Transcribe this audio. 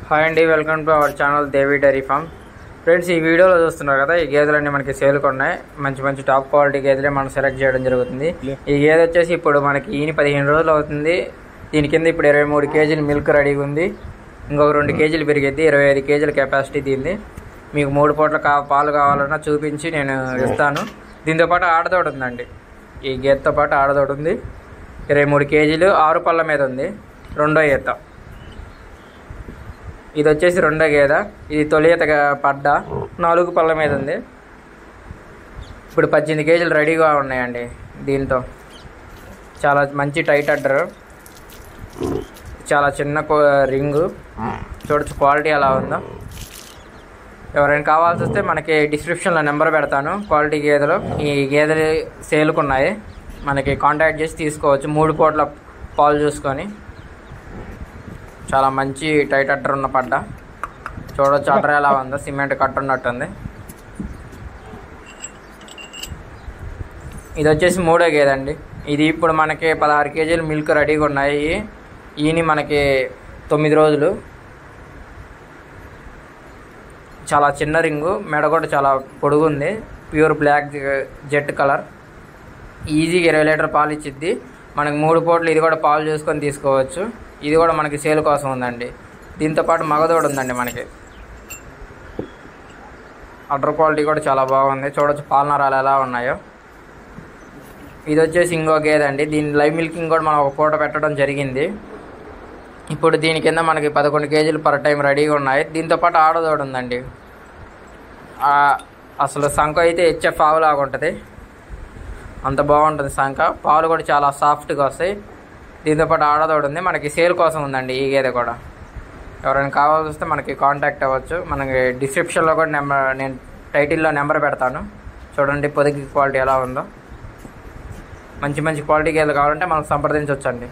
Hi అండి, welcome to our channel Devi dairy farm. Friends, ఈ వీడియోలో చూస్తున్నారు కదా, ఈ గేదెలన్నీ మనకి సేల్కి ఉన్నాయి. మంచి మంచి టాప్ క్వాలిటీ గేదెలే మనం సెలెక్ట్ చేయడం జరుగుతుంది. ఈ గేదె వచ్చేసి ఇప్పుడు మనకి 15 రోజులు అవుతుంది. దీని కింద ఇప్పుడు 23 కేజీలు మిల్క్ రెడీగా ఉంది. ఇంకొక 2 కేజీలు పెరిగిద్ది. 25 కేజీల కెపాసిటీ దీనిది. మీకు 3 పూట్ల పాలు కావాలన్నా చూపించి నేను ఇస్తాను. దీంతోపాటు ఆడదోడు ఉందండి. ఈ గేదెతో పాటు ఆడదోడు ఉంది. 23 కేజీలు 6 పళ్ళ మీద ఉంది. రెండో ఈత. ఇది వచ్చేసి రెండో గేదె. ఇది తొలి ఈత పడ్డ 4 పళ్ళ మీద ఉంది. ఇప్పుడు 18 కేజీలు రెడీగా ఉన్నాయండి. దీంతో చాలా మంచి టైట్ అడ్డర్, చాలా చిన్న రింగు. చూడొచ్చు క్వాలిటీ ఎలా ఉందో. ఎవరైనా కావాల్సి వస్తే మనకి డిస్క్రిప్షన్లో నెంబర్ పెడతాను. క్వాలిటీ గేదెలు, ఈ గేదెలు సేల్కు ఉన్నాయి. మనకి కాంటాక్ట్ చేసి తీసుకోవచ్చు. 3 పూట్ల పాలు చూసుకొని. చాలా మంచి టైట్ అడ్డర్ ఉన్న పడ్డ. చూడవచ్చు అడ్డర్ ఎలా ఉందో. సిమెంట్ కట్టున్నట్టుంది. ఇది వచ్చేసి మూడో గేదె అండి. ఇది ఇప్పుడు మనకి 16 కేజీలు మిల్క్ రెడీగా ఉన్నాయి. ఈయన మనకి 9 రోజులు. చాలా చిన్న రింగు, మెడ కూడా చాలా పొడుగుంది. Pure black jet colour. ఈజీగా 20 లీటర్ పాలు ఇచ్చిద్ది. మనకి 3 పూటలు ఇది కూడా పాలు చూసుకొని తీసుకోవచ్చు. ఇది కూడా మనకి సేల్ కోసం ఉందండి. దీంతోపాటు మగదోడు ఉందండి మనకి. అడ్డర్ క్వాలిటీ కూడా చాలా బాగుంది. చూడవచ్చు పాలనరాలు ఎలా ఉన్నాయో. ఇది వచ్చేసి ఇంకో గేదె అండి. దీని లైవ్ మిల్కింగ్ కూడా మనం ఒక పూట పెట్టడం జరిగింది. ఇప్పుడు దీని కింద మనకి 11 కేజీలు పర్ టైం రెడీగా ఉన్నాయి. దీంతోపాటు ఆడదోడు ఉందండి. అసలు సంఖ అయితే హెచ్ఎఫ్ ఆవులాగా ఉంటుంది. అంత బాగుంటుంది సంఖ. పాలు కూడా చాలా సాఫ్ట్గా వస్తాయి. దీంతోపాటు ఆడదోడు ఉంది. మనకి సేల్ కోసం ఉందండి ఈ గేదె కూడా. ఎవరైనా కావాల్సి వస్తే మనకి కాంటాక్ట్ అవ్వచ్చు. మనకి డిస్క్రిప్షన్లో కూడా నేను టైటిల్లో నెంబర్ పెడతాను. చూడండి పొదిగి క్వాలిటీ ఎలా ఉందో. మంచి మంచి క్వాలిటీ గేదెలు కావాలంటే మనం సంప్రదించవచ్చండి.